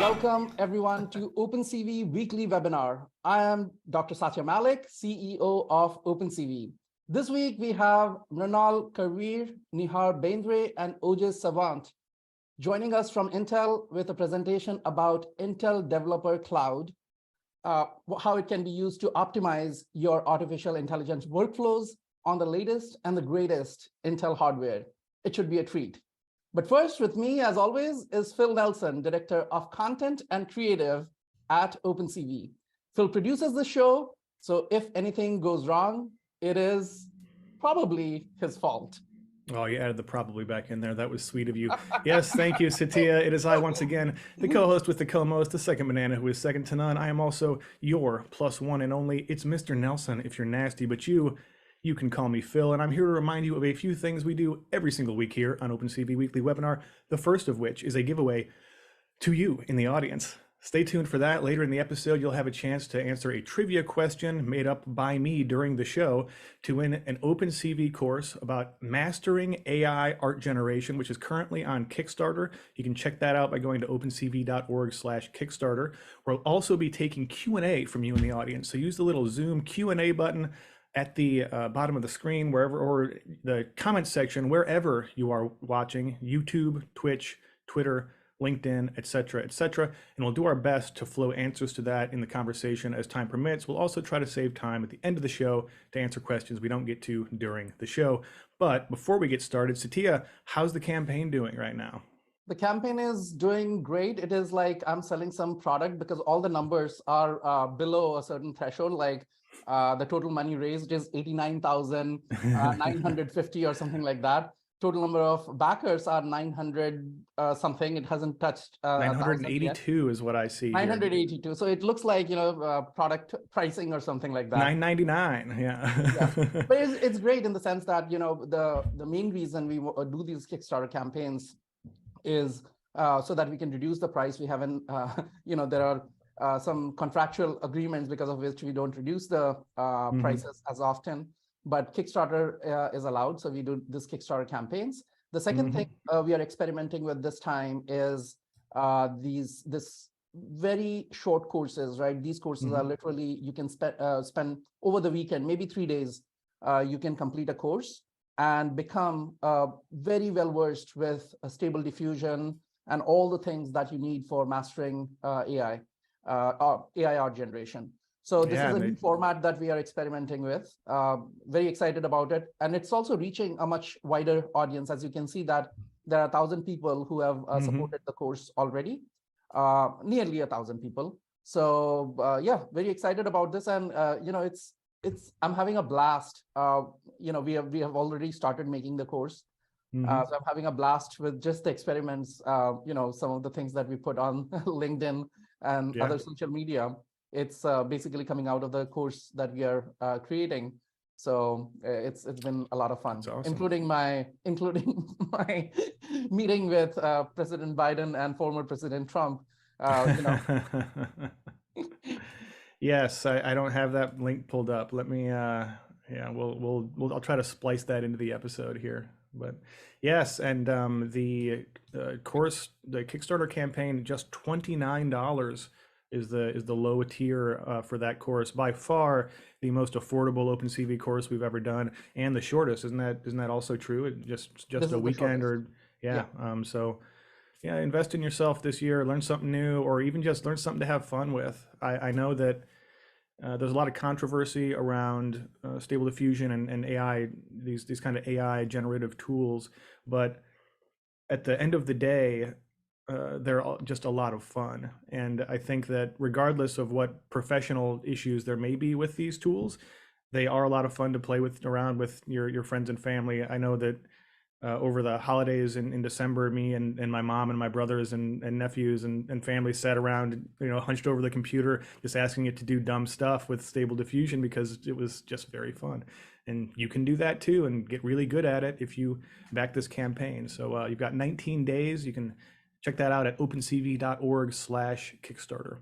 Welcome everyone to OpenCV weekly webinar. I am Dr. Satya Malik, CEO of OpenCV. This week we have Mrinal Karveer, Nihar Bendre, and Ojas Savant joining us from Intel with a presentation about Intel Developer Cloud, how it can be used to optimize your artificial intelligence workflows on the latest and the greatest Intel hardware. It should be a treat. But first, with me, as always, is Phil Nelson, Director of Content and Creative at OpenCV. Phil produces the show, so if anything goes wrong, it is probably his fault. Oh, you added the probably back in there. That was sweet of you. Yes, thank you, Satya. It is I once again, the co-host with the co-most, the second banana who is second to none. I am also your plus one and only. It's Mr. Nelson if you're nasty, but you can call me Phil, and I'm here to remind you of a few things we do every single week here on OpenCV Weekly Webinar, the first of which is a giveaway to you in the audience. Stay tuned for that. Later in the episode, you'll have a chance to answer a trivia question made up by me during the show to win an OpenCV course about mastering AI art generation, which is currently on Kickstarter. You can check that out by going to opencv.org/Kickstarter. We'll also be taking Q&A from you in the audience. So use the little Zoom Q&A button at the bottom of the screen, wherever, or the comment section, wherever you are watching, YouTube, Twitch, Twitter, LinkedIn, etc., etc. And we'll do our best to flow answers to that in the conversation as time permits. We'll also try to save time at the end of the show to answer questions we don't get to during the show. But before we get started, Satya, how's the campaign doing right now? The campaign is doing great. It is like I'm selling some product because all the numbers are below a certain threshold, like the total money raised is 89,950 or something like that. Total number of backers are 900 something. It hasn't touched 982 is what I see 982. Here. So it looks like, product pricing or something like that. 999, yeah. But it's great in the sense that, the main reason we do these Kickstarter campaigns is so that we can reduce the price. We haven't, there are some contractual agreements because of which we don't reduce the prices as often, but Kickstarter is allowed. So we do this Kickstarter campaigns. The second thing we are experimenting with this time is this very short courses, right? These courses are literally, you can spend over the weekend, maybe 3 days, you can complete a course and become very well versed with stable diffusion and all the things that you need for mastering AI art generation. So this is a new format that we are experimenting with. Very excited about it. And it's also reaching a much wider audience. As you can see that there are 1,000 people who have supported the course already, nearly 1,000 people. So yeah, very excited about this. And I'm having a blast. We have already started making the course. So I'm having a blast with just the experiments, some of the things that we put on LinkedIn and other social media. It's basically coming out of the course that we are creating. So it's been a lot of fun, awesome. including my meeting with President Biden and former President Trump. Yes, I don't have that link pulled up. Let me, I'll try to splice that into the episode here. But yes, and the course, the Kickstarter campaign, just $29 is the low tier for that course. By far the most affordable OpenCV course we've ever done, and the shortest. Isn't that also true? Just a weekend or so. Yeah, invest in yourself this year, learn something new, or even just learn something to have fun with. I know that there's a lot of controversy around Stable Diffusion and AI, these kind of AI generative tools, but at the end of the day, they're just a lot of fun. And I think that regardless of what professional issues there may be with these tools, they are a lot of fun to play with around with your friends and family. I know that over the holidays in December, me and my mom and my brothers and nephews and family sat around, hunched over the computer, just asking it to do dumb stuff with Stable Diffusion because it was just very fun. And you can do that too and get really good at it if you back this campaign. So you've got 19 days. You can check that out at opencv.org/Kickstarter.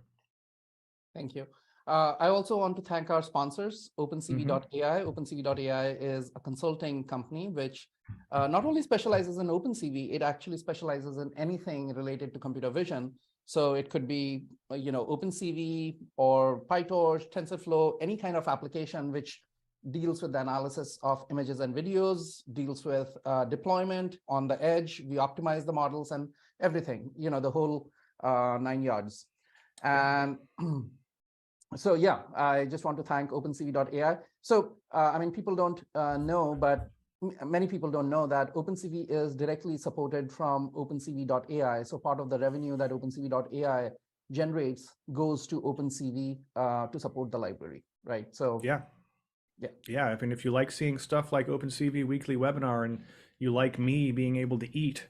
Thank you. I also want to thank our sponsors, OpenCV.ai. OpenCV.ai is a consulting company which not only specializes in OpenCV, it actually specializes in anything related to computer vision. So it could be, OpenCV or PyTorch, TensorFlow, any kind of application which deals with the analysis of images and videos, deals with deployment on the edge. We optimize the models and everything, the whole 9 yards. And so yeah, I just want to thank OpenCV.ai. So people don't know, but many people don't know that OpenCV is directly supported from OpenCV.ai. So part of the revenue that OpenCV.ai generates goes to OpenCV to support the library, right? So yeah. I mean, if you like seeing stuff like OpenCV weekly webinar and you like me being able to eat,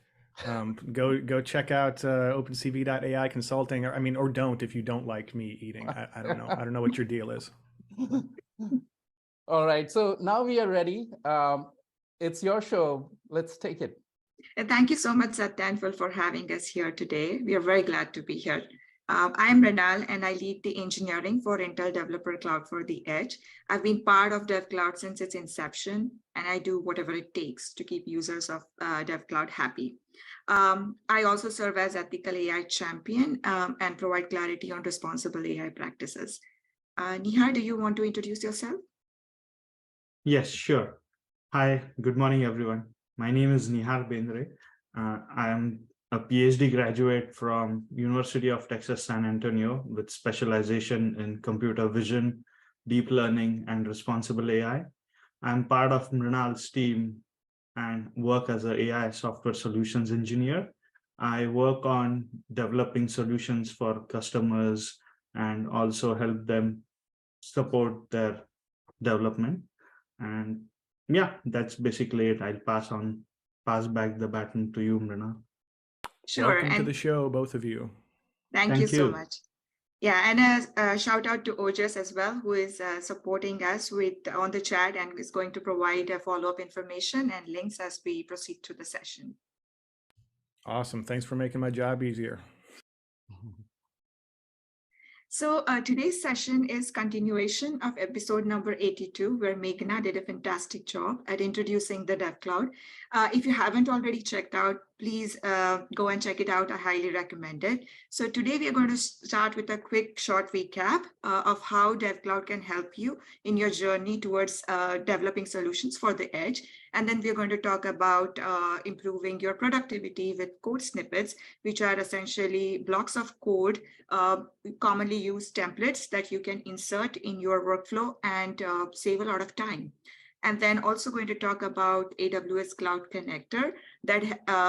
go check out OpenCV.ai consulting, or don't if you don't like me eating. I don't know. I don't know what your deal is. All right. So now we are ready. It's your show. Let's take it. Thank you so much, Satyanful, for having us here today. We are very glad to be here. I'm Renal, and I lead the engineering for Intel Developer Cloud for the Edge. I've been part of DevCloud since its inception, and I do whatever it takes to keep users of DevCloud happy. I also serve as ethical AI champion and provide clarity on responsible AI practices. Nihar, do you want to introduce yourself? Yes, sure. Hi, good morning, everyone. My name is Nihar Bendre. I am a PhD graduate from University of Texas, San Antonio with specialization in computer vision, deep learning, and responsible AI. I'm part of Mrinal's team and work as an AI software solutions engineer. I work on developing solutions for customers and also help them support their development. And yeah, that's basically it. I'll pass back the baton to you, Mrinal. Sure. Welcome to the show, both of you. Thank you so much. Yeah, and a shout out to Ojas as well, who is supporting us on the chat and is going to provide follow-up information and links as we proceed through the session. Awesome. Thanks for making my job easier. So today's session is continuation of episode number 82, where Meghna did a fantastic job at introducing the DevCloud. If you haven't already checked out, please go and check it out. I highly recommend it. So today we are going to start with a quick short recap of how DevCloud can help you in your journey towards developing solutions for the edge. And then we're going to talk about improving your productivity with code snippets, which are essentially blocks of code, commonly used templates that you can insert in your workflow and save a lot of time. And then also going to talk about AWS Cloud Connector that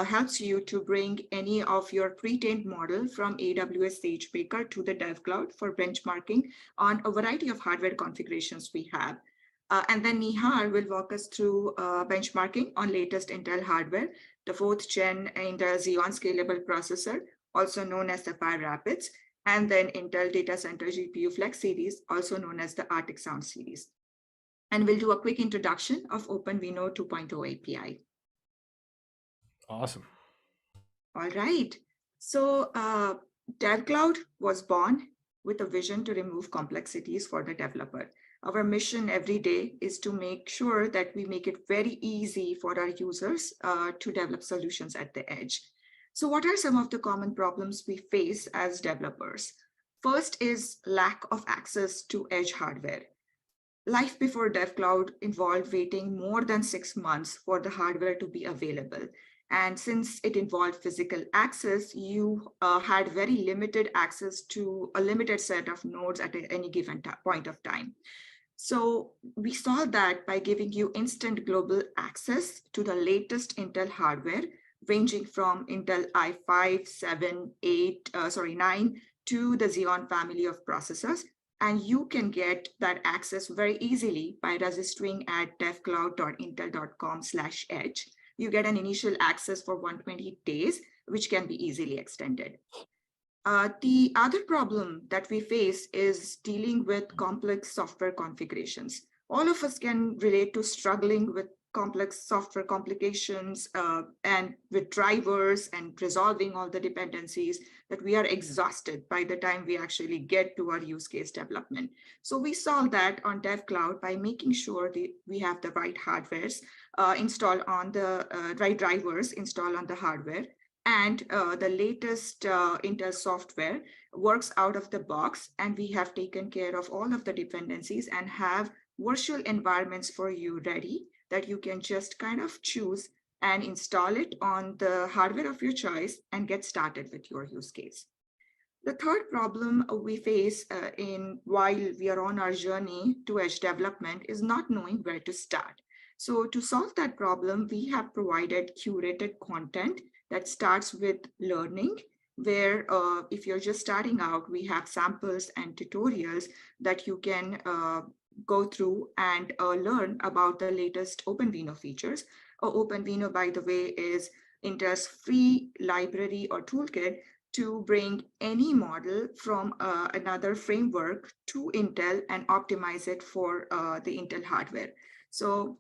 helps you to bring any of your pre-trained model from AWS SageMaker to the DevCloud for benchmarking on a variety of hardware configurations we have. And then Nihar will walk us through benchmarking on latest Intel hardware, the 4th gen Intel Xeon Scalable Processor, also known as the Sapphire Rapids, and then Intel Data Center GPU Flex series, also known as the Arctic Sound series. And we'll do a quick introduction of OpenVINO 2.0 API. Awesome. All right. So DevCloud was born with a vision to remove complexities for the developer. Our mission every day is to make sure that we make it very easy for our users to develop solutions at the edge. So what are some of the common problems we face as developers? First is lack of access to edge hardware. Life before DevCloud involved waiting more than 6 months for the hardware to be available. And since it involved physical access, you had very limited access to a limited set of nodes at any given point of time. So we solved that by giving you instant global access to the latest Intel hardware, ranging from Intel i5, 7, 8, 9 to the Xeon family of processors. And you can get that access very easily by registering at devcloud.intel.com/edge. You get an initial access for 120 days, which can be easily extended. The other problem that we face is dealing with complex software configurations. All of us can relate to struggling with complex software complications and with drivers and resolving all the dependencies that we are exhausted by the time we actually get to our use case development. So we solve that on DevCloud by making sure that we have the right hardwares installed on the right drivers installed on the hardware, and the latest Intel software works out of the box, and we have taken care of all of the dependencies and have virtual environments for you ready that you can just kind of choose and install it on the hardware of your choice and get started with your use case. The third problem we face while we are on our journey to edge development is not knowing where to start. So to solve that problem, we have provided curated content that starts with learning, where if you're just starting out, we have samples and tutorials that you can go through and learn about the latest OpenVINO features. OpenVINO, by the way, is Intel's free library or toolkit to bring any model from another framework to Intel and optimize it for the Intel hardware. So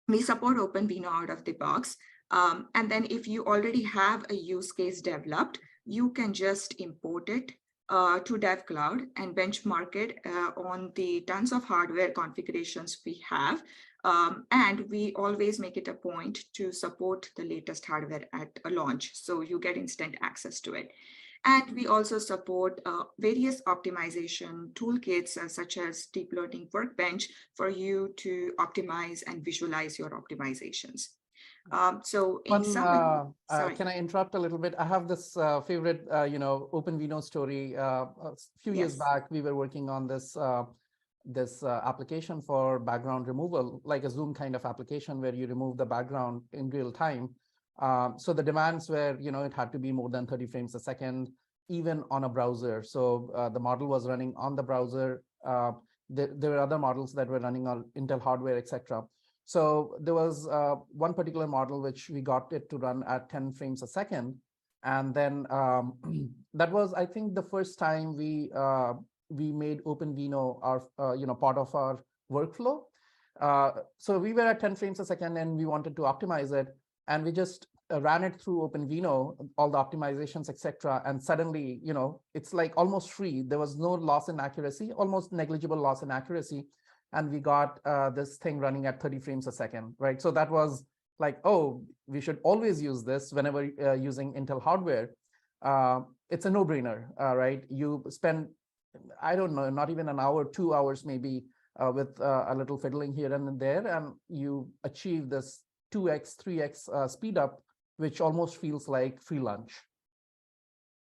we support OpenVINO out of the box. And then if you already have a use case developed, you can just import it to DevCloud and benchmark it on the tons of hardware configurations we have. And we always make it a point to support the latest hardware at a launch, so you get instant access to it. And we also support various optimization toolkits such as Deep Learning Workbench for you to optimize and visualize your optimizations. So in summary, can I interrupt a little bit? I have this favorite, OpenVINO story. A few years back, we were working on this application for background removal, like a Zoom kind of application where you remove the background in real time. So the demands were, it had to be more than 30 frames a second, even on a browser. So the model was running on the browser. There were other models that were running on Intel hardware, etc. So there was one particular model which we got it to run at 10 frames a second. And then that was, I think, the first time we made OpenVINO our, part of our workflow. So we were at 10 frames a second and we wanted to optimize it. And we just ran it through OpenVINO, all the optimizations, etc. And suddenly, it's like almost free. There was no loss in accuracy, almost negligible loss in accuracy. And we got this thing running at 30 frames a second, right? So that was like, oh, we should always use this whenever using Intel hardware. It's a no-brainer, right? You spend, I don't know, not even an hour, 2 hours maybe with a little fiddling here and there, and you achieve this 2x, 3x speed up, which almost feels like free lunch.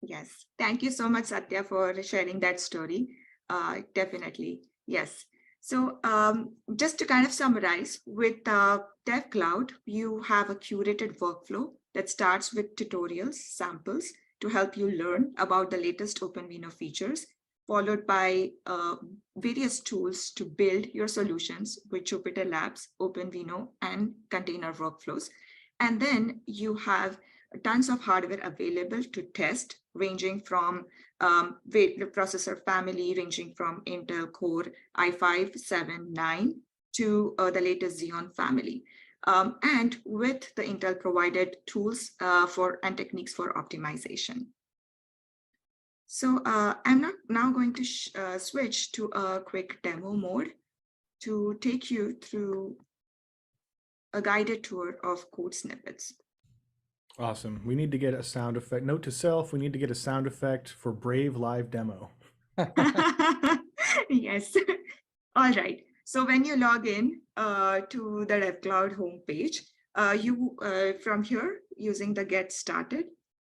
Yes, thank you so much, Satya, for sharing that story. Definitely, yes. So just to kind of summarize, with DevCloud, you have a curated workflow that starts with tutorials, samples to help you learn about the latest OpenVINO features, followed by various tools to build your solutions with Jupyter Labs, OpenVINO, and container workflows. And then you have tons of hardware available to test, ranging from the processor family, ranging from Intel Core i5, 7, 9 to the latest Xeon family. And with the Intel provided tools and techniques for optimization. So I'm now going to switch to a quick demo mode to take you through a guided tour of code snippets. Awesome. We need to get a sound effect. Note to self, we need to get a sound effect for Brave live demo. Yes. All right. So when you log in to the DevCloud homepage, from here, using the Get Started,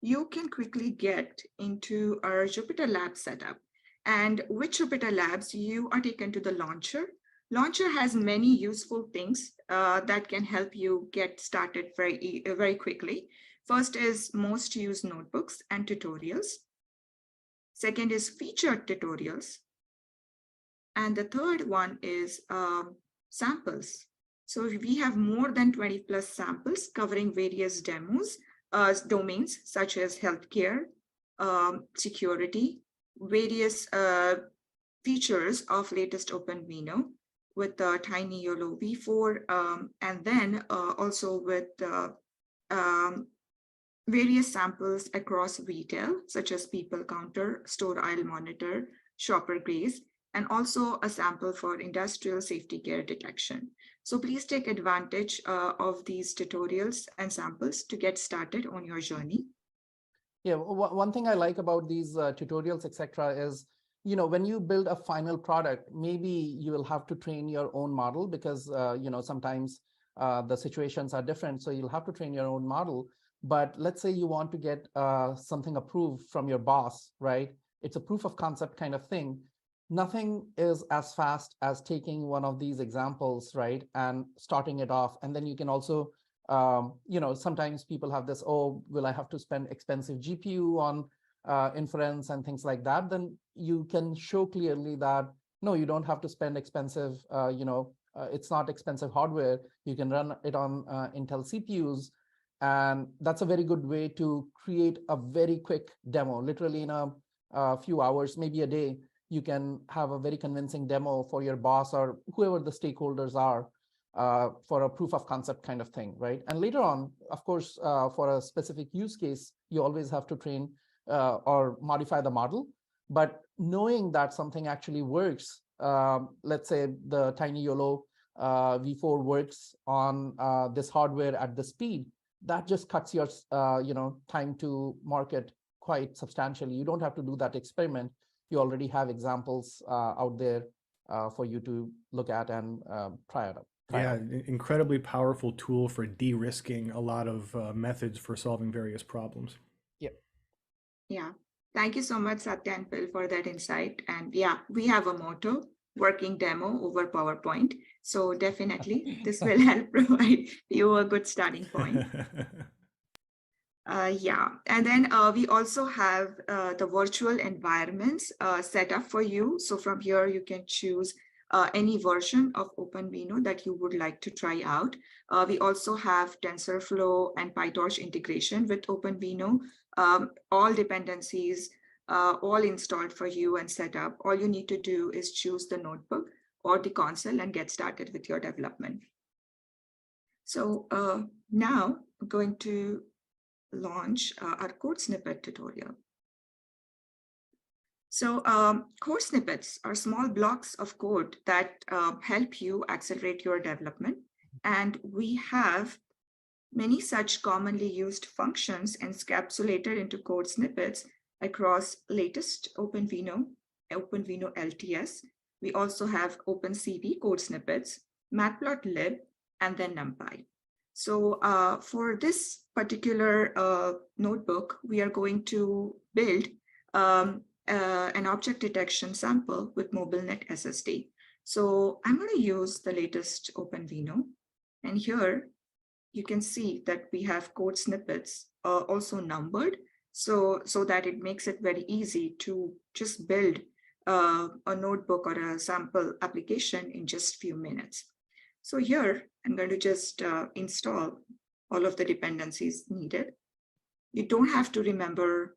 you can quickly get into our Jupyter Labs setup. And with Jupyter Labs, you are taken to the launcher. Launcher has many useful things that can help you get started very quickly. First is most used notebooks and tutorials. Second is featured tutorials. And the third one is samples. So we have more than 20 plus samples covering various demos, domains such as healthcare, security, various features of latest OpenVINO, with the Tiny YOLO V4, and then also with various samples across retail, such as people counter, store aisle monitor, shopper graze, and also a sample for industrial safety care detection. So please take advantage of these tutorials and samples to get started on your journey. Yeah, one thing I like about these tutorials, etc., is, you know, when you build a final product, maybe you will have to train your own model because, you know, sometimes the situations are different. So you'll have to train your own model. But let's say you want to get something approved from your boss, right? It's a proof of concept kind of thing. Nothing is as fast as taking one of these examples, right, and starting it off. And then you can also, you know, sometimes people have this, oh, will I have to spend expensive GPU on inference and things like that? Then you can show clearly that, no, you don't have to spend expensive, you know, it's not expensive hardware. You can run it on Intel CPUs. And that's a very good way to create a very quick demo, literally in a few hours, maybe a day. You can have a very convincing demo for your boss or whoever the stakeholders are for a proof of concept kind of thing, right? And later on, of course, for a specific use case, you always have to train or modify the model. But knowing that something actually works, let's say the Tiny YOLO V4 works on this hardware at the speed, that just cuts your you know, time to market quite substantially. You don't have to do that experiment. You already have examples out there for you to look at and try it out. Yeah, incredibly powerful tool for de-risking a lot of methods for solving various problems. Yeah, thank you so much, Satya and Phil, for that insight. And yeah, we have a motto, working demo over PowerPoint. So definitely this will help provide you a good starting point. Yeah, and then we also have the virtual environments set up for you. So from here, you can choose any version of OpenVINO that you would like to try out. We also have TensorFlow and PyTorch integration with OpenVINO. All dependencies, all installed for you and set up. All you need to do is choose the notebook or the console and get started with your development. So now I'm going to launch our code snippet tutorial. So code snippets are small blocks of code that help you accelerate your development. And we have many such commonly used functions encapsulated into code snippets across latest OpenVINO LTS. We also have OpenCV code snippets, matplotlib, and then NumPy. So for this particular notebook, we are going to build an object detection sample with MobileNet SSD. So I'm going to use the latest OpenVINO. And here you can see that we have code snippets also numbered, so that it makes it very easy to just build a notebook or a sample application in just a few minutes. So here, I'm going to just install all of the dependencies needed. You don't have to remember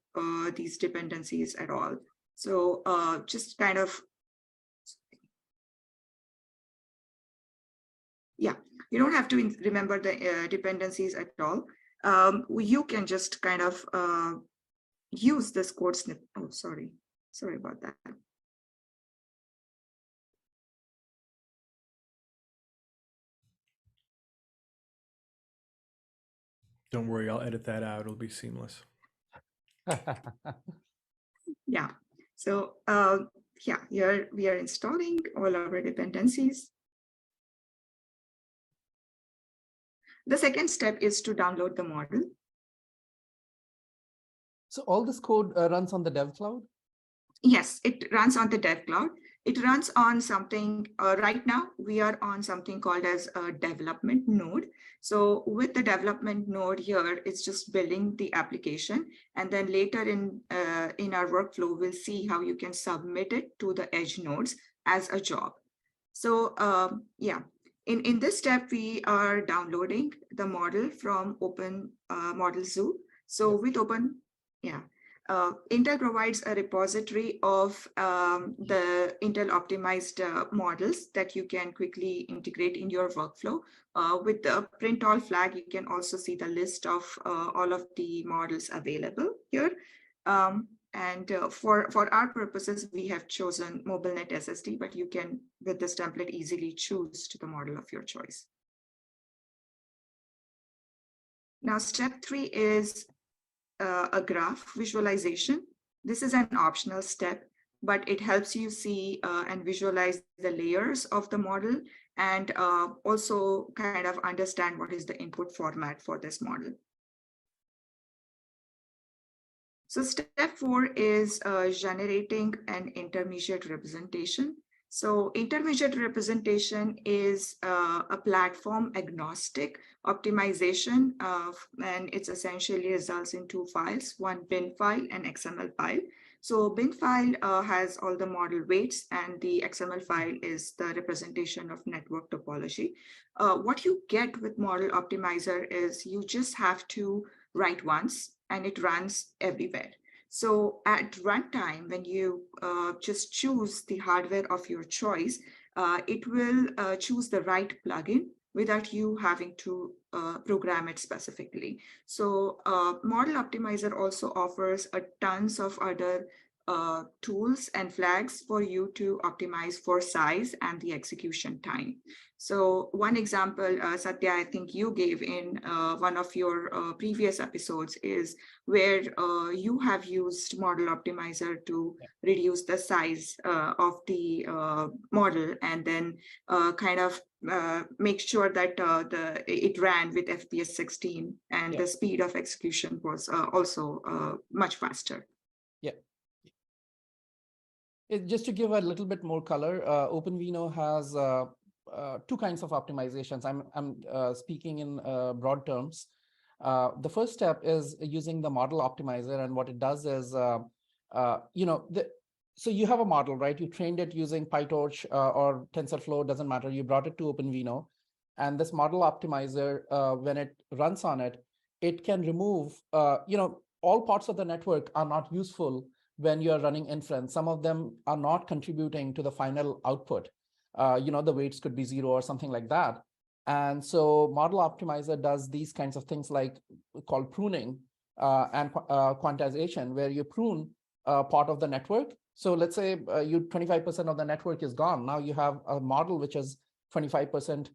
these dependencies at all. So just kind of, yeah, you don't have to remember the dependencies at all. You can just kind of use this code snippet. Oh, sorry about that. Don't worry, I'll edit that out. It'll be seamless. Yeah. So yeah, here we are installing all our dependencies. The second step is to download the model. So all this code runs on the dev cloud? Yes, it runs on the dev cloud. It runs on something, right now, we are on something called as a development node. So with the development node here, it's just building the application. And then later in our workflow, we'll see how you can submit it to the edge nodes as a job. So yeah, in this step, we are downloading the model from Open Model Zoo. So with Intel provides a repository of the Intel optimized models that you can quickly integrate in your workflow. With the print all flag, you can also see the list of all of the models available here. For our purposes, we have chosen MobileNet SSD, but you can, with this template, easily choose to the model of your choice. Now, step 3 is a graph visualization. This is an optional step, but it helps you see and visualize the layers of the model and also kind of understand what is the input format for this model. So step 4 is generating an intermediate representation. So intermediate representation is a platform agnostic optimization and it's essentially results in 2 files, one bin file and XML file. So bin file has all the model weights and the XML file is the representation of network topology. What you get with model optimizer is you just have to write once and it runs everywhere. So at runtime, when you just choose the hardware of your choice, it will choose the right plugin without you having to program it specifically. So Model Optimizer also offers a tons of other tools and flags for you to optimize for size and the execution time. So one example, Satya, I think you gave in one of your previous episodes is where you have used Model Optimizer to reduce the size of the model and then kind of make sure that it ran with FPS 16 and the speed of execution was also much faster. Yeah. Just to give a little bit more color, OpenVINO has 2 kinds of optimizations. I'm speaking in broad terms. The first step is using the model optimizer, and what it does is, so you have a model, right? You trained it using PyTorch or TensorFlow, doesn't matter. You brought it to OpenVINO, and this model optimizer, when it runs on it, it can remove, all parts of the network are not useful when you are running inference. Some of them are not contributing to the final output. The weights could be 0 or something like that. And so Model Optimizer does these kinds of things like called pruning and quantization, where you prune part of the network. So let's say 25% of the network is gone. Now you have a model which is 25%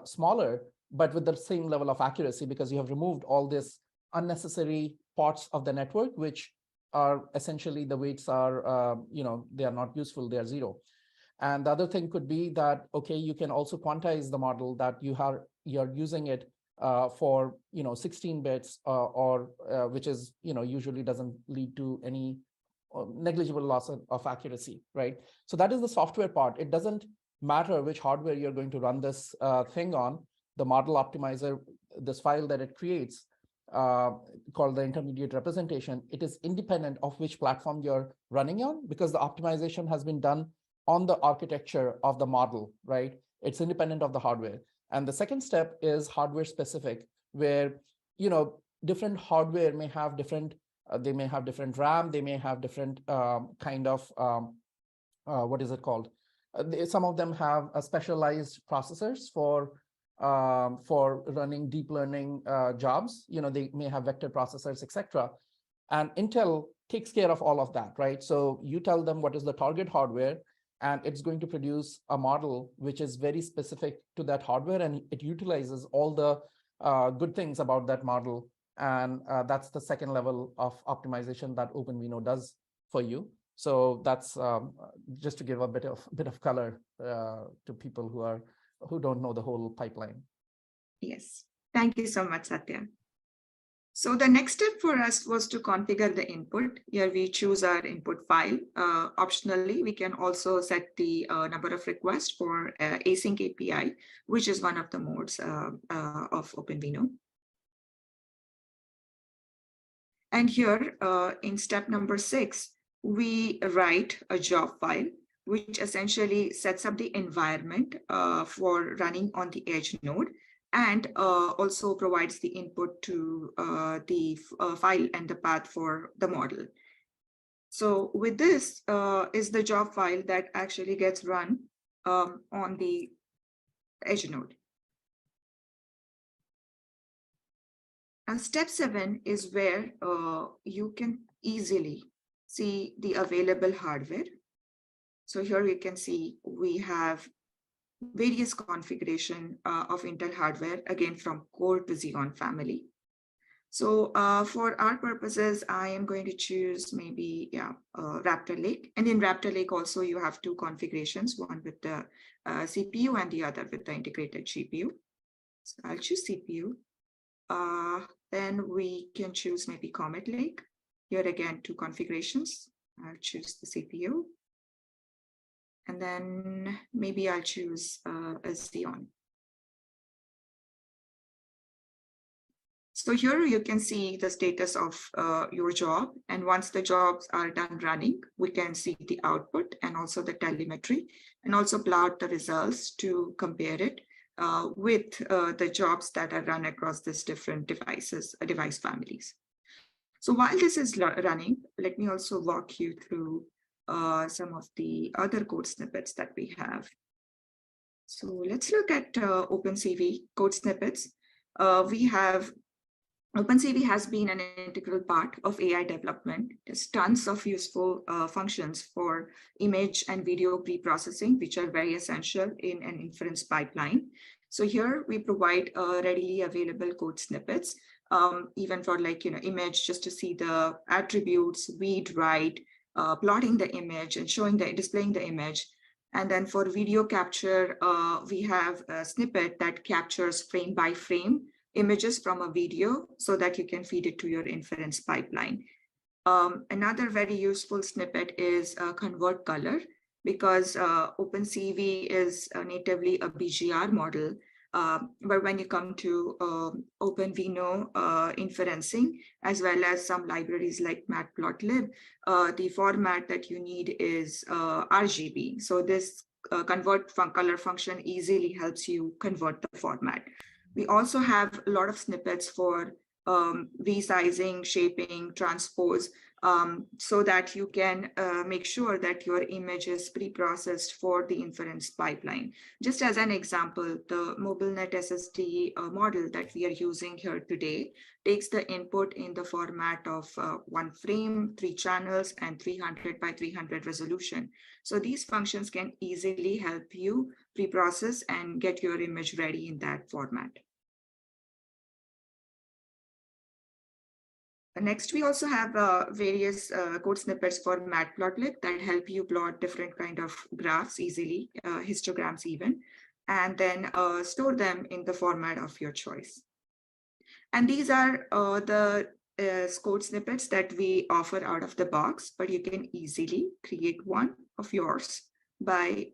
smaller, but with the same level of accuracy because you have removed all this unnecessary parts of the network, which are essentially the weights are, they are not useful, they are 0. And the other thing could be that, okay, you can also quantize the model that you're using it for, 16 bits or which is, usually doesn't lead to any negligible loss of accuracy, right? So that is the software part. It doesn't matter which hardware you're going to run this thing on. The Model Optimizer, this file that it creates, called the intermediate representation, it is independent of which platform you're running on because the optimization has been done on the architecture of the model, right? It's independent of the hardware. And the second step is hardware specific, where, different hardware may have different, they may have different RAM, they may have different kind of, what is it called? Some of them have specialized processors for running deep learning jobs. They may have vector processors, etc. And Intel takes care of all of that, right? So you tell them what is the target hardware, and it's going to produce a model which is very specific to that hardware, and it utilizes all the good things about that model. And that's the second level of optimization that OpenVINO does for you. So that's just to give a bit of color to people who don't know the whole pipeline. Yes, thank you so much, Satya. So the next step for us was to configure the input. Here we choose our input file. Optionally, we can also set the number of requests for async API, which is one of the modes of OpenVINO. And here in step number 6, we write a job file, which essentially sets up the environment for running on the edge node and also provides the input to the file and the path for the model. So with this is the job file that actually gets run on the edge node. And step 7 is where you can easily see the available hardware. So here you can see we have various configuration of Intel hardware, again from Core to Xeon family. So for our purposes, I am going to choose maybe Raptor Lake. And in Raptor Lake also you have two configurations, one with the CPU and the other with the integrated GPU. So I'll choose CPU. Then we can choose maybe Comet Lake. Here again, two configurations. I'll choose the CPU. And then maybe I'll choose a Xeon. So here you can see the status of your job. And once the jobs are done running, we can see the output and also the telemetry, and also plot the results to compare it with the jobs that are run across these different device families. So while this is running, let me also walk you through some of the other code snippets that we have. So let's look at OpenCV code snippets. OpenCV has been an integral part of AI development. There's tons of useful functions for image and video pre-processing, which are very essential in an inference pipeline. So here we provide readily available code snippets, even for image, just to see the attributes, read, write, plotting the image and displaying the image. And then for video capture, we have a snippet that captures frame by frame images from a video so that you can feed it to your inference pipeline. Another very useful snippet is convert color, because OpenCV is natively a BGR model. But when you come to OpenVINO inferencing, as well as some libraries like Matplotlib, the format that you need is RGB. So this convert color function easily helps you convert the format. We also have a lot of snippets for resizing, shaping, transpose, so that you can make sure that your image is pre-processed for the inference pipeline. Just as an example, the MobileNet SSD model that we are using here today takes the input in the format of 1 frame, 3 channels, and 300 by 300 resolution. So these functions can easily help you pre-process and get your image ready in that format. Next, we also have various code snippets for Matplotlib that help you plot different kind of graphs easily, histograms even, and then store them in the format of your choice. And these are the code snippets that we offer out of the box, but you can easily create one of yours by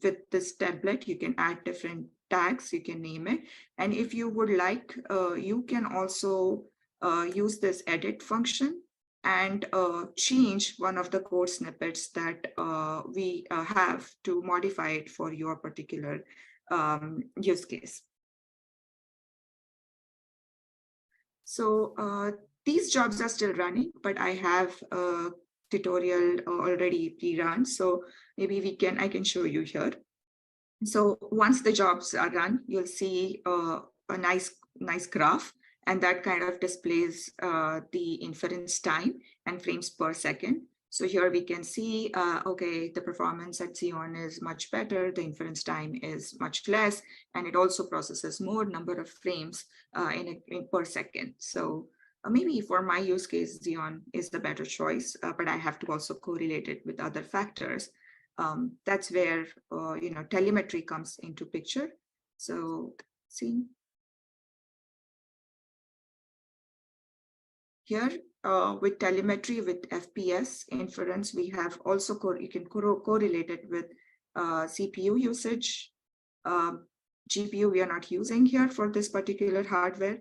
with this template. You can add different tags, you can name it, and if you would like, you can also use this edit function and change one of the code snippets that we have to modify it for your particular use case. So these jobs are still running, but I have a tutorial already pre-run. So maybe I can show you here. So once the jobs are run, you'll see a nice graph, and that kind of displays the inference time and frames per second. So here we can see, okay, the performance at Xeon is much better, the inference time is much less, and it also processes more number of frames in per second. So maybe for my use case, Xeon is the better choice, but I have to also correlate it with other factors. That's where telemetry comes into picture. So see. Here, with telemetry, with FPS inference, we have also you can correlate it with CPU usage. GPU we are not using here for this particular hardware.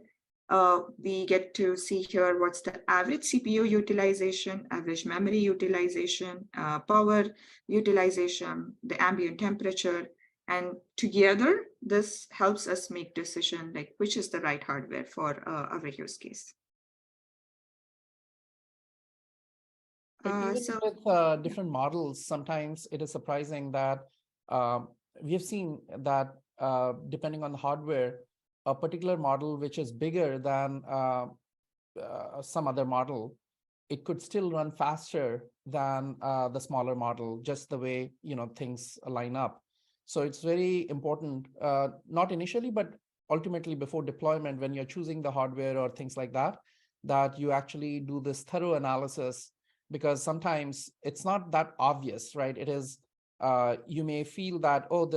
We get to see here what's the average CPU utilization, average memory utilization, power utilization, the ambient temperature, and together this helps us make decision like which is the right hardware for our use case. Even So with different models, sometimes it is surprising that we have seen that depending on the hardware, a particular model which is bigger than some other model, it could still run faster than the smaller model, just the way things line up. So it's very important, not initially, but ultimately before deployment, when you're choosing the hardware or things like that, that you actually do this thorough analysis, because sometimes it's not that obvious, right? It is, you may feel that, oh,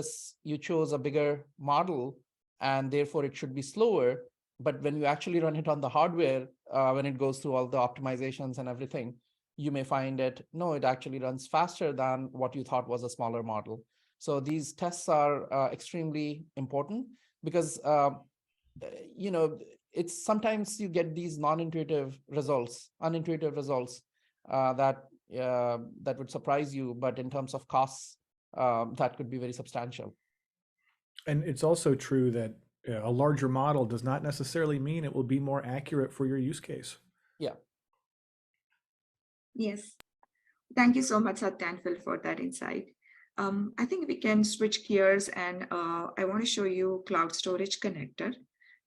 you chose a bigger model and therefore it should be slower. But when you actually run it on the hardware, when it goes through all the optimizations and everything, you may find no, it actually runs faster than what you thought was a smaller model. So these tests are extremely important, because it's sometimes you get these unintuitive results that would surprise you, but in terms of costs, that could be very substantial. And it's also true that a larger model does not necessarily mean it will be more accurate for your use case. Yeah. yes, thank you so much, Satyanfil, for that insight. I think we can switch gears, and I want to show you Cloud Storage Connector.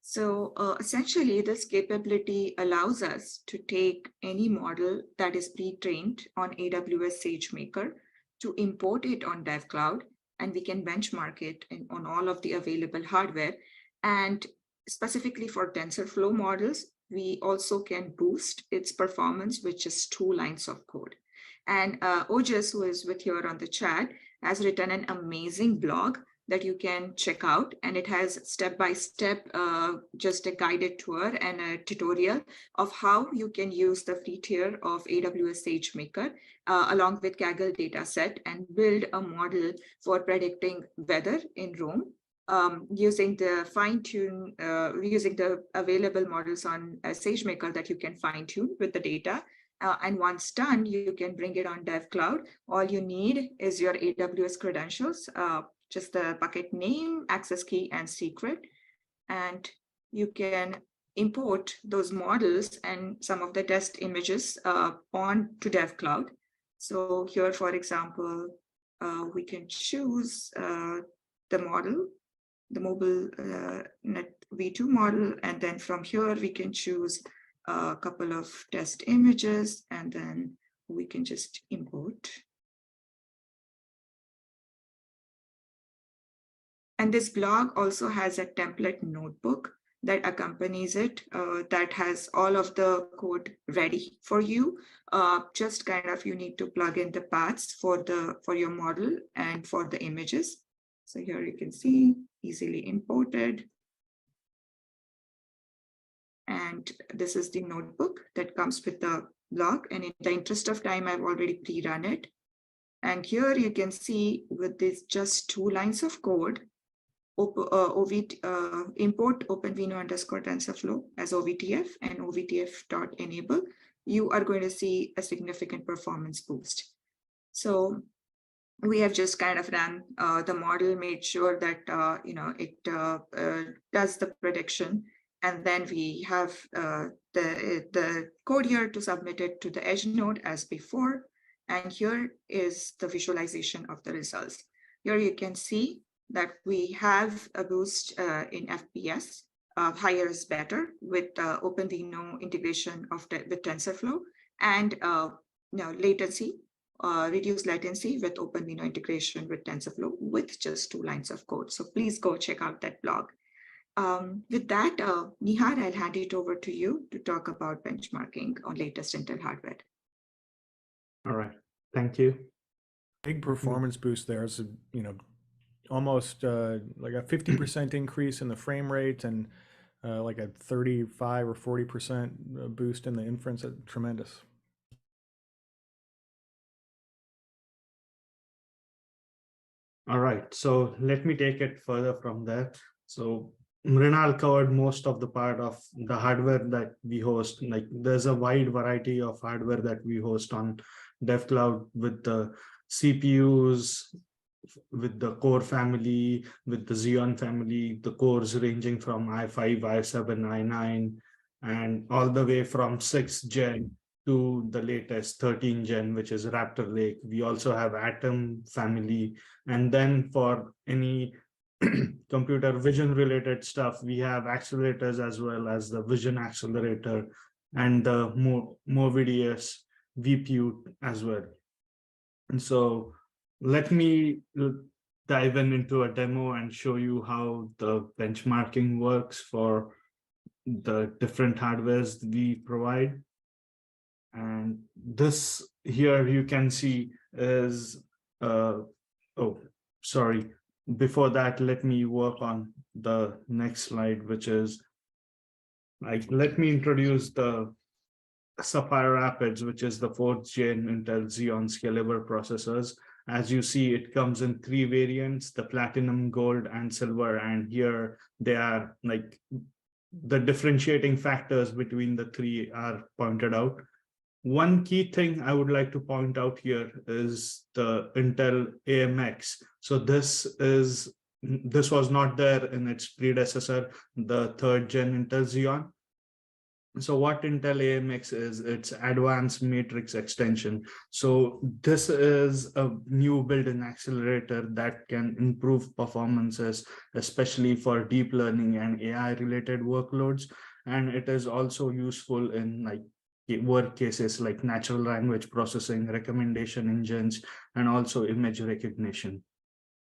So essentially, this capability allows us to take any model that is pre-trained on AWS SageMaker to import it on DevCloud, and we can benchmark it on all of the available hardware. And specifically for TensorFlow models, we also can boost its performance with just 2 lines of code. And Ojas, who is with here on the chat, has written an amazing blog that you can check out. And it has step-by-step, just a guided tour and a tutorial of how you can use the free tier of AWS SageMaker along with Kaggle dataset and build a model for predicting weather in Rome. Using the using the available models on SageMaker that you can fine tune with the data. And once done, you can bring it on DevCloud. All you need is your AWS credentials, just the bucket name, access key, and secret. And you can import those models and some of the test images on to DevCloud. So here, for example, we can choose the model, the mobile net v2 model, and then from here we can choose a couple of test images, and then we can just import. And this blog also has a template notebook that accompanies it, that has all of the code ready for you. Just kind of you need to plug in the paths for your model and for the images. So here you can see easily imported. And this is the notebook that comes with the blog. And in the interest of time, I've already pre-run it. And here you can see with this just 2 lines of code, import OpenVINO_TensorFlow as OVTF and OVTF.enable, you are going to see a significant performance boost. So we have just kind of ran the model, made sure that it does the prediction, and then we have the code here to submit it to the edge node as before. And here is the visualization of the results. Here you can see that we have a boost in FPS. Higher is better with OpenVINO integration with TensorFlow, and latency, reduced latency with OpenVINO integration with TensorFlow with just 2 lines of code. So please go check out that blog. With that, Nihar, I'll hand it over to you to talk about benchmarking on latest Intel hardware. All right, thank you. Big performance boost there. It's almost like a 50% increase in the frame rate, and like a 35 or 40% boost in the inference. Tremendous. All right, so let me take it further from there. So Mrinal covered most of the part of the hardware that we host. Like there's a wide variety of hardware that we host on DevCloud, with the CPUs, with the Core family, with the Xeon family, the cores ranging from i5, i7, i9, and all the way from 6th gen to the latest 13 gen, which is Raptor Lake. We also have Atom family. And then for any computer vision related stuff, we have accelerators as well as the vision accelerator and the Movidius VPU as well. And so let me dive into a demo and show you how the benchmarking works for the different hardwares we provide. And this here you can see is, oh, sorry. Before that, let me work on the next slide, which is like, let me introduce the Sapphire Rapids, which is the 4th gen Intel Xeon Scalable processors. As you see, it comes in 3 variants, the platinum, gold, and silver. And here they are, like, the differentiating factors between the 3 are pointed out. One key thing I would like to point out here is the Intel AMX. So this was not there in its predecessor, the 3rd gen Intel Xeon. So what Intel AMX is, it's advanced matrix extension. So this is a new built-in accelerator that can improve performances, especially for deep learning and AI related workloads. And it is also useful in like work cases like natural language processing, recommendation engines, and also image recognition.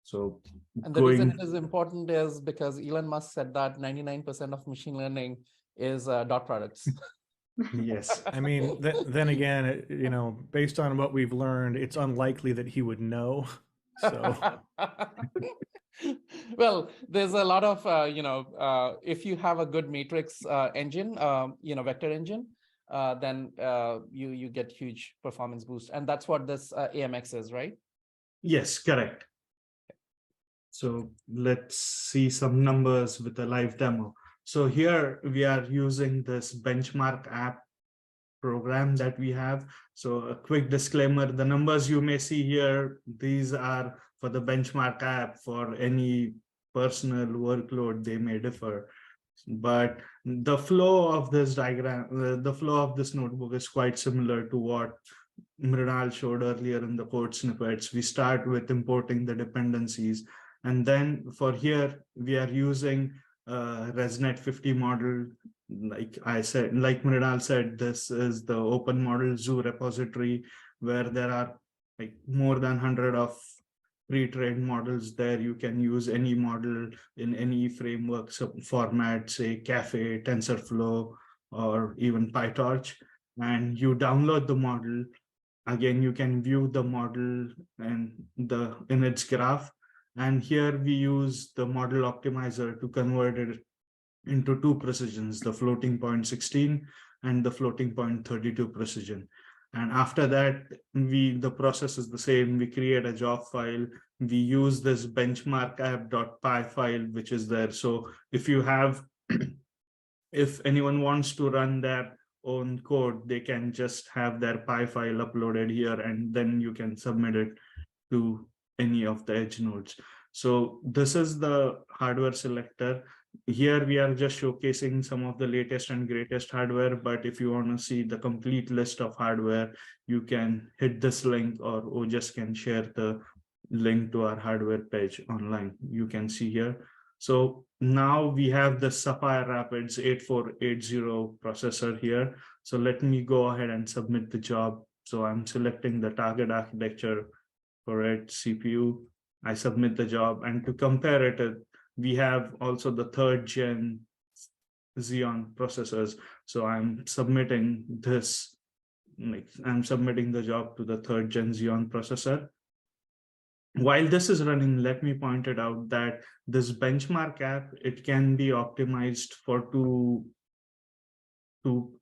So and the reason it is important is because Elon Musk said that 99% of machine learning is dot products. Yes. I mean, then again, you know, based on what we've learned, it's unlikely that he would know. So, well, there's a lot of, if you have a good matrix engine, vector engine, then you get huge performance boost. And that's what this AMX is, right? Yes, correct. So let's see some numbers with a live demo. So here we are using this benchmark app program that we have. So a quick disclaimer, the numbers you may see here, these are for the benchmark app. For any personal workload, they may differ. But the flow of this diagram, the flow of this notebook is quite similar to what Mrinal showed earlier in the code snippets. We start with importing the dependencies. And then for here, we are using ResNet 50 model. Like Mrinal said, this is the open model zoo repository where there are like more than 100 of pre-trained models there. You can use any model in any framework format, say Caffe, TensorFlow, or even PyTorch, and you download the model. Again, you can view the model and in its graph. And here we use the model optimizer to convert it into 2 precisions, the floating point 16 and the floating point 32 precision. And after that, the process is the same. We create a job file. We use this benchmark app.py file, which is there. So if you have, if anyone wants to run their own code, they can just have their py file uploaded here, and then you can submit it to any of the edge nodes. So this is the hardware selector. Here we are just showcasing some of the latest and greatest hardware, but if you want to see the complete list of hardware, you can hit this link, or Ojas can share the link to our hardware page online. You can see here. So now we have the Sapphire Rapids 8480 processor here. So let me go ahead and submit the job. So I'm selecting the target architecture for it, CPU. I submit the job, and to compare it, we have also the 3rd gen Xeon processors. So I'm submitting this, I'm submitting the job to the 3rd gen Xeon processor. While this is running, let me point it out that this benchmark app, it can be optimized for two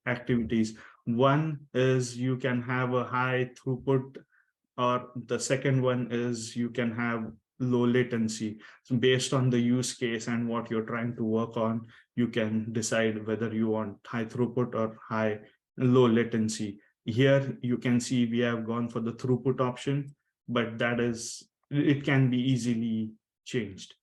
activities. One is you can have a high throughput, or the second one is you can have low latency. So based on the use case and what you're trying to work on, you can decide whether you want high throughput or low latency. Here you can see we have gone for the throughput option, but it can be easily changed.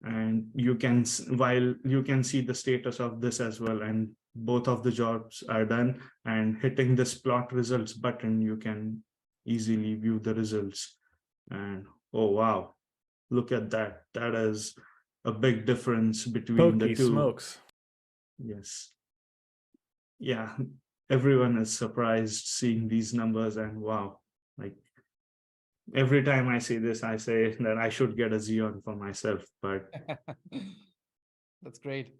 And you can see the status of this as well. And both of the jobs are done, and hitting this plot results button, you can easily view the results. And oh, wow, look at that. That is a big difference between the Pokey two. smokes. Yes. Yeah, everyone is surprised seeing these numbers, and wow, like every time I see this, I say that I should get a Xeon for myself, but That's great.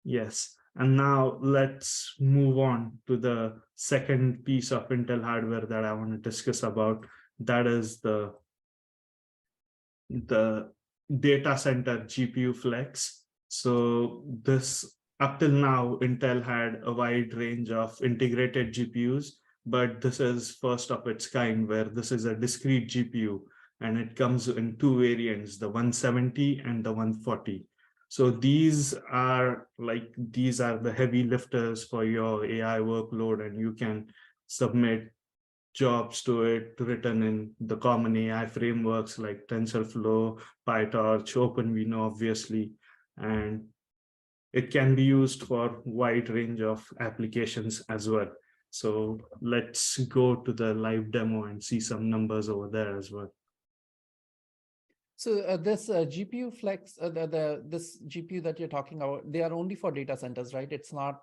yes. And now let's move on to the second piece of Intel hardware that I want to discuss about. That is the data center GPU Flex. So this, up till now, Intel had a wide range of integrated GPUs, but this is first of its kind, where this is a discrete GPU, and it comes in two variants, the 170 and the 140. So these are the heavy lifters for your AI workload, and you can submit jobs to it written in the common AI frameworks like TensorFlow, PyTorch, OpenVINO, obviously, and it can be used for wide range of applications as well. So let's go to the live demo and see some numbers over there as well. So this GPU Flex, this GPU that you're talking about, they are only for data centers, right? It's not,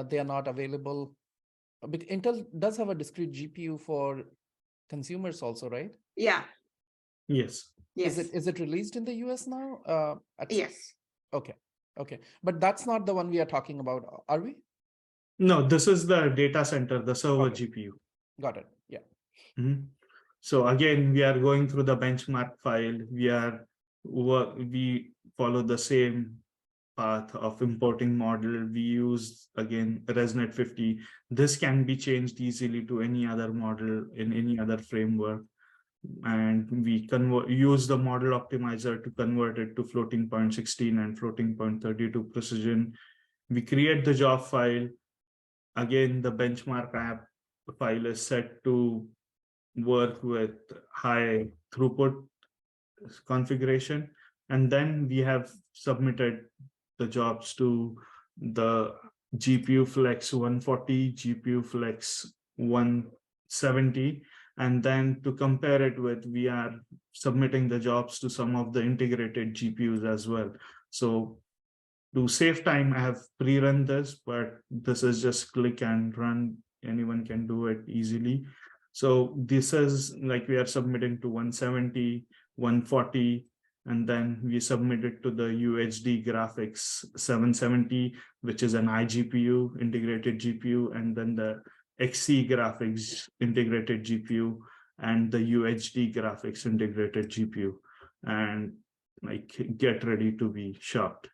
they are not available. Intel does have a discrete GPU for consumers also, right? Yeah. Yes. Yes. Is it released in the US now? Yes. Okay. Okay. But that's not the one we are talking about, are we? No, this is the data center, the server GPU. Got it. Yeah. Mm-hmm. So again, we are going through the benchmark file. We follow the same path of importing model. We use, again, ResNet 50. This can be changed easily to any other model in any other framework. And we use the model optimizer to convert it to floating point 16 and floating point 32 precision. We create the job file. Again, the benchmark app file is set to work with high throughput configuration. And then we have submitted the jobs to the GPU Flex 140, GPU Flex 170. And then to compare it with, we are submitting the jobs to some of the integrated GPUs as well. So to save time, I have pre-run this, but this is just click and run. Anyone can do it easily. So this is like we are submitting to 170, 140, and then we submit it to the UHD graphics 770, which is an iGPU, integrated GPU, and then the XC graphics integrated GPU, and the UHD graphics integrated GPU, and like get ready to be shocked.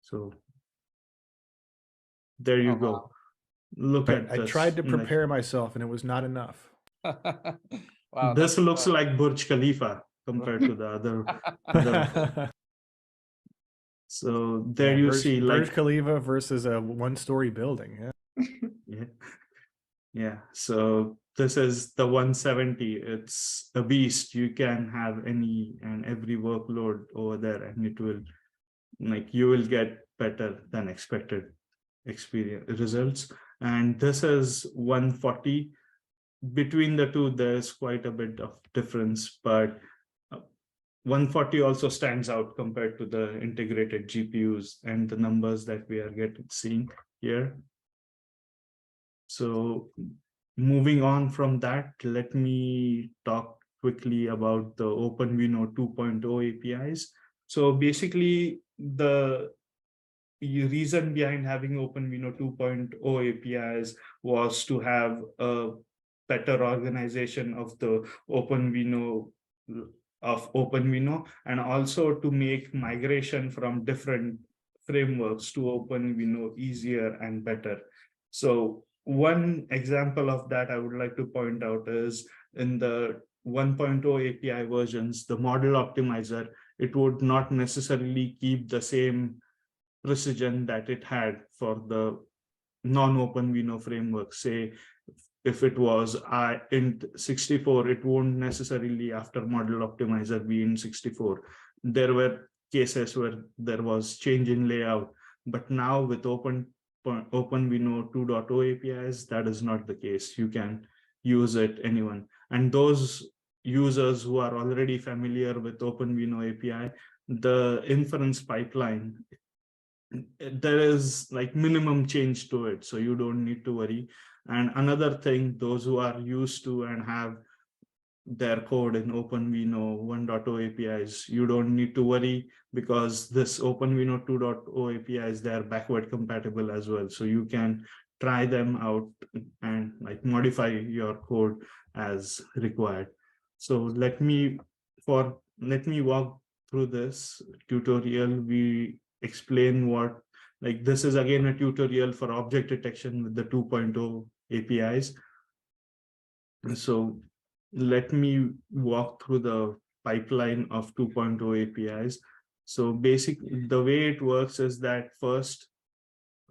So there you go. Wow. Look at this. I tried to prepare myself and it was not enough. Wow, this looks like Burj Khalifa compared to the other. So there you see Burj Khalifa versus a one-story building. Yeah. Yeah. So this is the 170. It's a beast. You can have any and every workload over there, and it will, like, you will get better than expected experience results. And this is 140. Between the two, there's quite a bit of difference, but 140 also stands out compared to the integrated GPUs and the numbers that we are seeing here. So moving on from that, let me talk quickly about the OpenVINO 2.0 APIs. So basically, the reason behind having OpenVINO 2.0 APIs was to have a better organization of the OpenVINO and also to make migration from different frameworks to OpenVINO easier and better. So one example of that I would like to point out is in the 1.0 API versions, the model optimizer, it would not necessarily keep the same precision that it had for the non-OpenVINO framework. Say, if it was int 64, it won't necessarily after model optimizer be int 64. There were cases where there was change in layout, but now with 2.0 OpenVINO 2.0 APIs, that is not the case. You can use it, anyone. And those users who are already familiar with OpenVINO API, the inference pipeline, there is like minimum change to it, so you don't need to worry. And another thing, those who are used to and have their code in OpenVINO 1.0 APIs, you don't need to worry, because this OpenVINO 2.0 APIs, they're backward compatible as well. So you can try them out and like modify your code as required. So let me walk through this tutorial. We explain what, like this is again a tutorial for object detection with the 2.0 APIs. So let me walk through the pipeline of 2.0 APIs. So basically, the way it works is that first,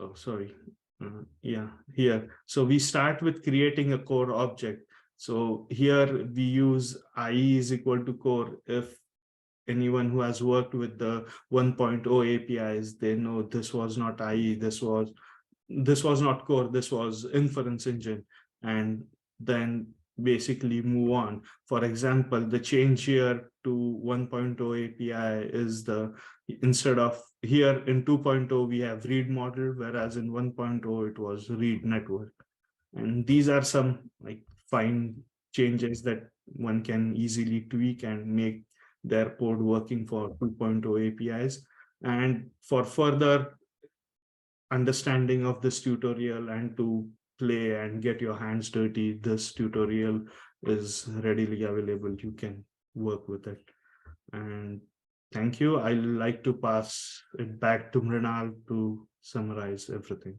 oh, sorry. Yeah, here. So we start with creating a core object. So here we use IE is equal to core. If anyone who has worked with the 1.0 APIs, they know this was not IE, this was not core, this was inference engine. And then basically move on. For example, the change here to 1.0 API is instead of here in 2.0, we have read model, whereas in 1.0, it was read network. And these are some like fine changes that one can easily tweak and make their code working for 2.0 APIs. And for further understanding of this tutorial and to play and get your hands dirty, this tutorial is readily available. You can work with it. And thank you. I'd like to pass it back to Mrinal to summarize everything.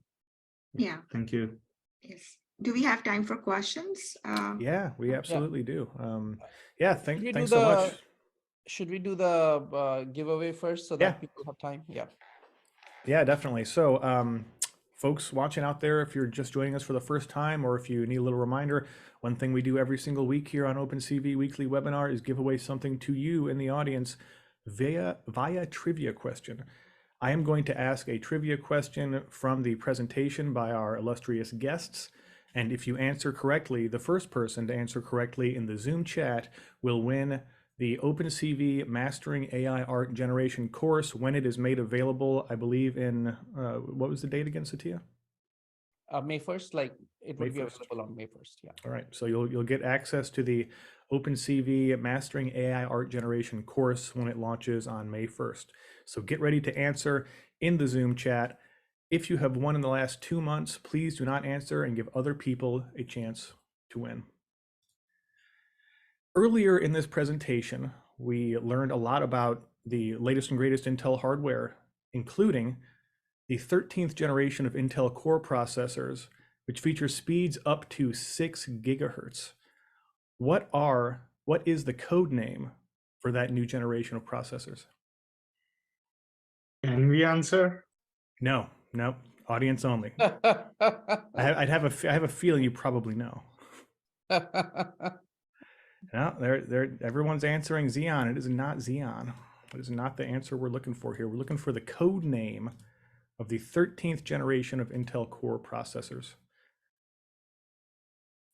Yeah. Thank you. Yes. Do we have time for questions? Yeah, we absolutely do. Yeah, Should we thanks do so much. Should we do the giveaway first so that Yeah. people have time? Yeah. Yeah, definitely. So, folks watching out there, if you're just joining us for the first time, or if you need a little reminder, one thing we do every single week here on OpenCV Weekly Webinar is give away something to you in the audience via trivia question. I am going to ask a trivia question from the presentation by our illustrious guests. And if you answer correctly, the first person to answer correctly in the Zoom chat will win the OpenCV Mastering AI Art Generation course when it is made available, I believe in, what was the date again, Satya? May 1st, like it May would be 1st. available on May 1st. Yeah. All right, so you'll get access to the OpenCV Mastering AI Art Generation course when it launches on May 1st. So get ready to answer in the Zoom chat. If you have won in the last 2 months, please do not answer and give other people a chance to win. Earlier in this presentation, we learned a lot about the latest and greatest Intel hardware, including the 13th generation of Intel Core processors, which features speeds up to 6 gigahertz. What is the code name for that new generation of processors? Can we answer? No, audience only. I have a feeling you probably know. No, everyone's answering Xeon. It is not Xeon. It is not the answer we're looking for here. We're looking for the code name of the 13th generation of Intel Core processors.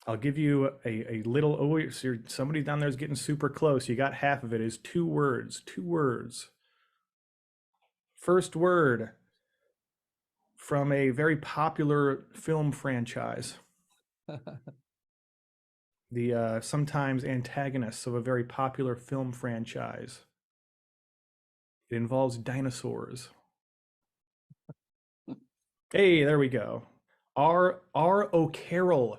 I'll give you a little, oh, so somebody down there is getting super close. You got half of it is 2 words, 2 words. First word from a very popular film franchise. The sometimes antagonists of a very popular film franchise. It involves dinosaurs. Hey, there we go. R. O'Carroll.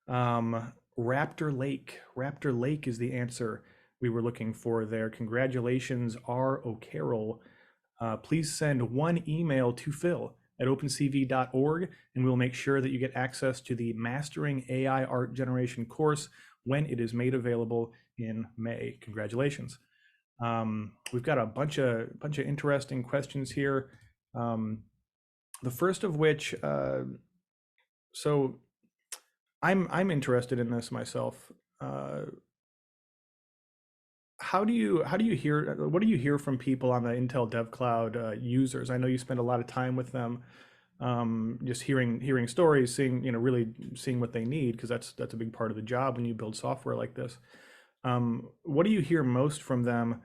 Raptor Lake. Raptor Lake is the answer we were looking for there. Congratulations, R. O'Carroll. Please send one email to phil@opencv.org, and we'll make sure that you get access to the Mastering AI Art Generation course when it is made available in May. Congratulations. We've got a bunch of interesting questions here. The first of which, so I'm interested in this myself. What do you hear from people on the Intel Dev Cloud users? I know you spend a lot of time with them. just hearing stories, seeing, really seeing what they need, because that's a big part of the job when you build software like this. What do you hear most from them,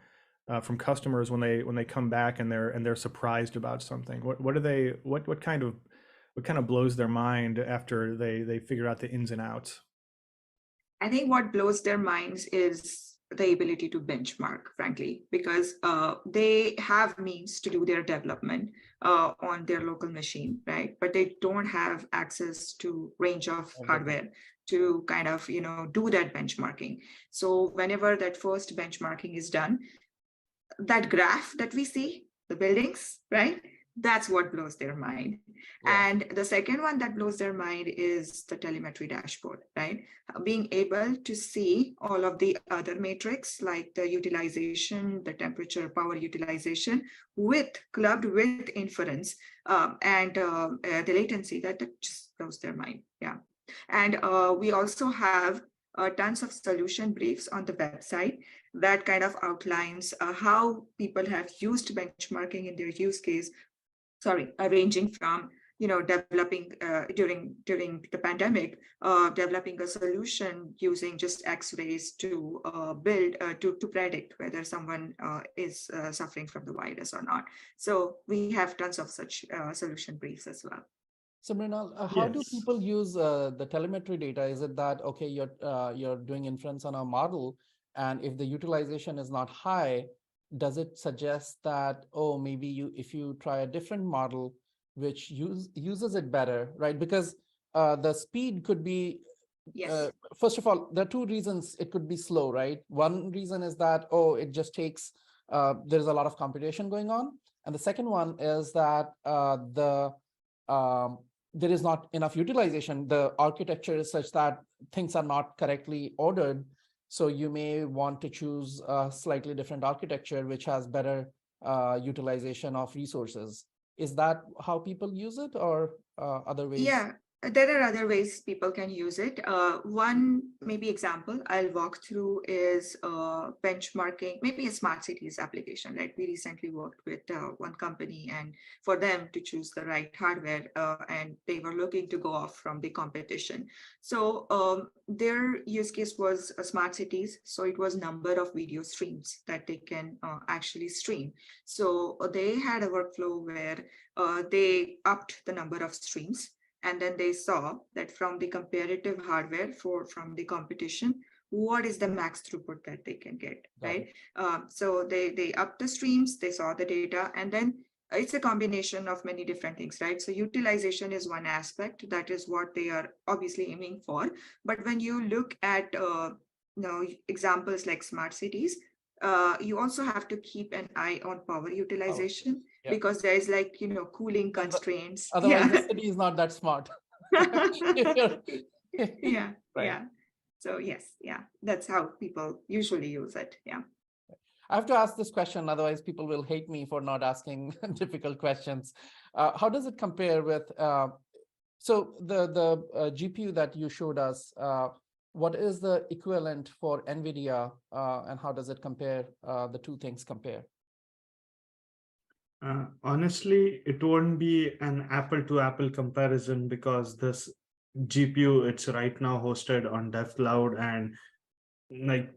from customers when they come back and they're surprised about something? What kind of blows their mind after they figure out the ins and outs? I think what blows their minds is the ability to benchmark, frankly, because they have means to do their development on their local machine, right? But they don't have access to range of hardware to kind of, do that benchmarking. So whenever that first benchmarking is done, that graph that we see, the buildings, right? That's what blows their mind. Yeah. And the second one that blows their mind is the telemetry dashboard, right? Being able to see all of the other metrics like the utilization, the temperature, power utilization, clubbed with inference and the latency, that just blows their mind. Yeah. And we also have tons of solution briefs on the website that kind of outlines how people have used benchmarking in their use case, ranging from developing during the pandemic, developing a solution using just X-rays to build to predict whether someone is suffering from the virus or not. So we have tons of such solution briefs as well. So Mrinal, how do people use the telemetry data? Is it that, okay, you're doing inference on a model, and if the utilization is not high, does it suggest that, oh, maybe if you try a different model which uses it better, right? Because the speed could be, first of all, there are two reasons it could be slow, right? One reason is that, oh, it just takes, there's a lot of computation going on. And the second one is that there is not enough utilization. The architecture is such that things are not correctly ordered. So you may want to choose a slightly different architecture, which has better utilization of resources. Is that how people use it, or other ways? Yeah, there are other ways people can use it. One maybe example I'll walk through is benchmarking, maybe a smart cities application, right? We recently worked with one company, and for them to choose the right hardware, and they were looking to go off from the competition. So their use case was smart cities. So it was number of video streams that they can actually stream. So they had a workflow where they upped the number of streams, and then they saw that from the comparative hardware from the competition, what is the max throughput that they can get, right? So they upped the streams, they saw the data, and then it's a combination of many different things, right? So utilization is one aspect. That is what they are obviously aiming for. But when you look at examples like smart cities, you also have to keep an eye on power utilization, because there is cooling constraints. Otherwise, the city is not that smart. So yes, that's how people usually use it. I have to ask this question, otherwise people will hate me for not asking difficult questions. How does it compare with, so the GPU that you showed us, what is the equivalent for NVIDIA, and how does it compare, the two things compare? Honestly, it won't be an apple-to-apple comparison, because this GPU, it's right now hosted on DevCloud, and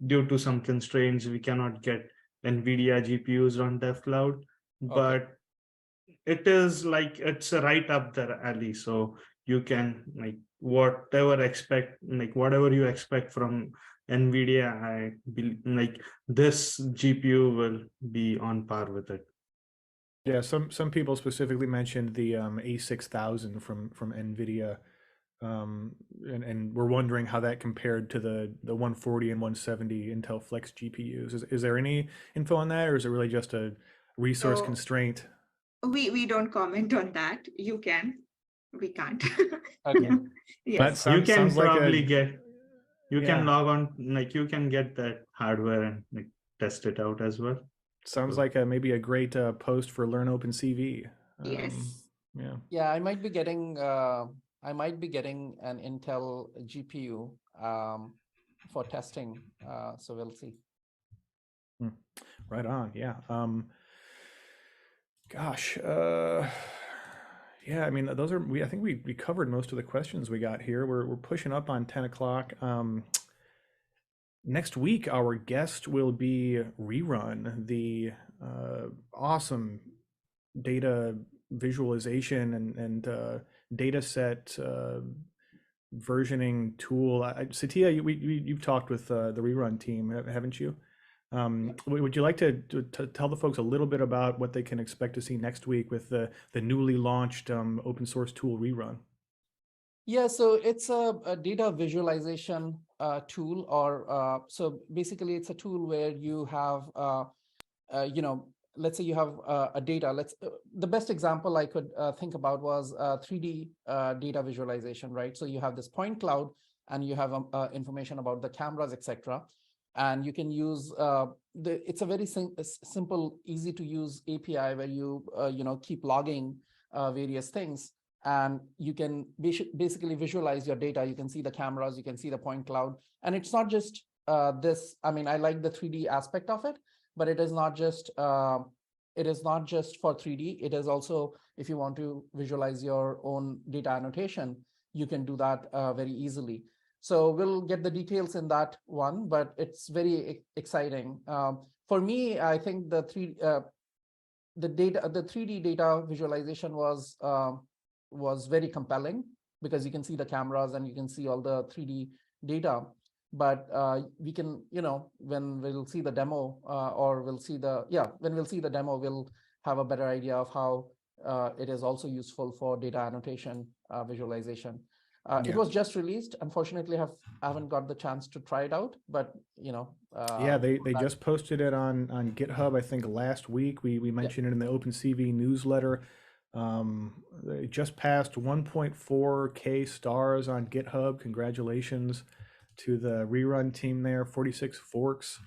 due to some constraints, we cannot get NVIDIA GPUs on DevCloud. But it is it's right up their alley. So you can whatever you expect from NVIDIA, I believe this GPU will be on par with it. Yeah, some people specifically mentioned the A6000 from NVIDIA, and we're wondering how that compared to the 140 and 170 Intel Flex GPUs. Is there any info on that, or is it really just a resource constraint? We don't comment on that. You can. We can't. Okay. Yes. You can probably can log on, you can get that hardware and test it out as well. Sounds like maybe a great post for Learn OpenCV. Yes. Yeah, I might be getting an Intel GPU for testing. So we'll see. Right on. Yeah. Gosh. Yeah, I mean, those are, I think we covered most of the questions we got here. We're pushing up on 10 o'clock. Next week, our guest will be Rerun, the awesome data visualization and data set versioning tool. Satya, you've talked with the Rerun team, haven't you? Would you like to tell the folks a little bit about what they can expect to see next week with the newly launched open source tool Rerun? Yeah, so it's a data visualization tool, or so basically it's a tool where you have, let's say you have a data. The best example I could think about was 3D data visualization, right? So you have this point cloud, and you have information about the cameras, etc. And you can use it's a very simple, easy to use API where you keep logging various things. And you can basically visualize your data. You can see the cameras, you can see the point cloud. And it's not just this. I mean, I like the 3D aspect of it, but it is not just for 3D. It is also, if you want to visualize your own data annotation, you can do that very easily. So we'll get the details in that one, but it's very exciting. For me, I think the 3D data visualization was very compelling, because you can see the cameras and you can see all the 3D data. But we can, when we'll see the demo, when we'll see the demo, we'll have a better idea of how it is also useful for data annotation visualization. It was just released. Unfortunately, I haven't got the chance to try it out, but yeah, they just posted it on GitHub, I think last week. We mentioned it in the OpenCV newsletter. It just passed 1.4K stars on GitHub. Congratulations to the Rerun team there, 46 forks.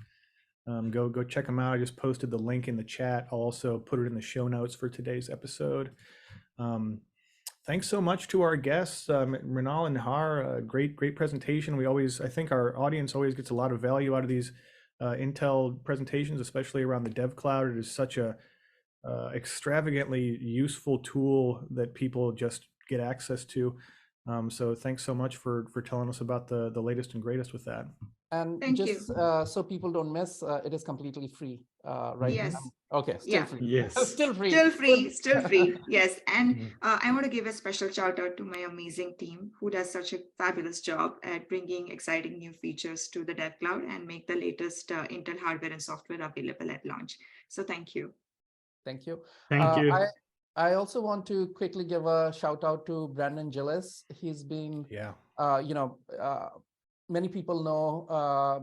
Go check them out. I just posted the link in the chat. I'll also put it in the show notes for today's episode. Thanks so much to our guests, Mrinal and Nihar. Great presentation. I think our audience always gets a lot of value out of these Intel presentations, especially around the Dev Cloud. It is such a extravagantly useful tool that people just get access to. So thanks so much for telling us about the latest and greatest with that. And Thank just so people don't miss, it is completely free, right? Yes. Okay, still free. Yes. Still free. Still free. Yes. And I want to give a special shout out to my amazing team who does such a fabulous job at bringing exciting new features to the Dev Cloud and make the latest Intel hardware and software available at launch. So thank you. Thank you. Thank you. I also want to quickly give a shout out to Brandon Gillis. He's been, many people know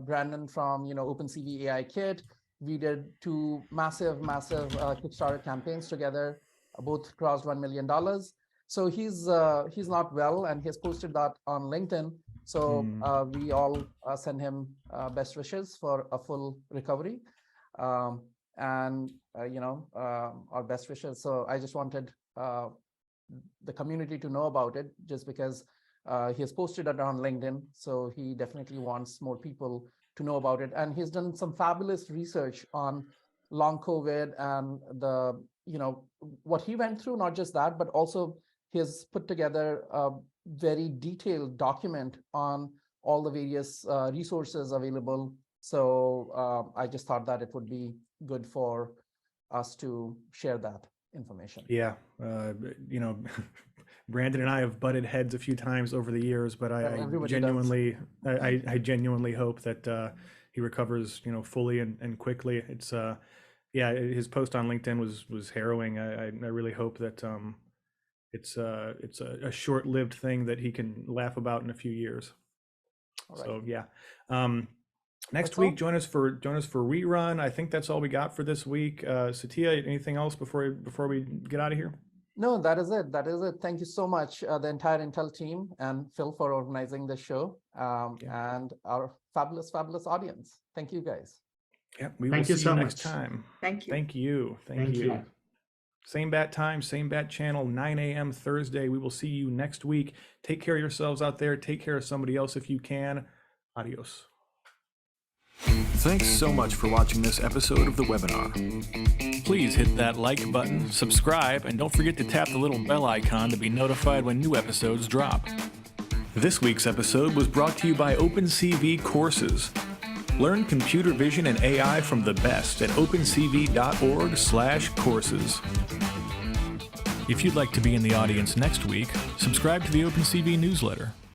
Brandon from, OpenCV AI Kit. We did 2 massive Kickstarter campaigns together, both crossed $1 million. So he's not well, and he's posted that on LinkedIn. So we all send him best wishes for a full recovery. And our best wishes. So I just wanted the community to know about it, just because he has posted it on LinkedIn. So he definitely wants more people to know about it. And he's done some fabulous research on long COVID and what he went through. Not just that, but also he has put together a very detailed document on all the various resources available. So I just thought that it would be good for us to share that information. Yeah, Brandon and I have butted heads a few times over the years, but I genuinely hope that he recovers, fully and quickly. It's his post on LinkedIn was harrowing. I really hope that it's a short-lived thing that he can laugh about in a few years. Right. So yeah. Next week, join us for Rerun. I think that's all we got for this week. Satya, anything else before we get out of here? No, that is it. Thank you so much, the entire Intel team and Phil for organizing this show, and our fabulous audience. Thank you, guys. Yeah, we will see you next time. Thank you. Thank you. Same bat time, same bat channel, 9 a.m. Thursday. We will see you next week. Take care of yourselves out there. Take care of somebody else if you can. Adios. Thanks so much for watching this episode of the webinar. Please hit that like button, subscribe, and don't forget to tap the little bell icon to be notified when new episodes drop. This week's episode was brought to you by OpenCV Courses. Learn computer vision and AI from the best at opencv.org/courses. If you'd like to be in the audience next week, subscribe to the OpenCV newsletter.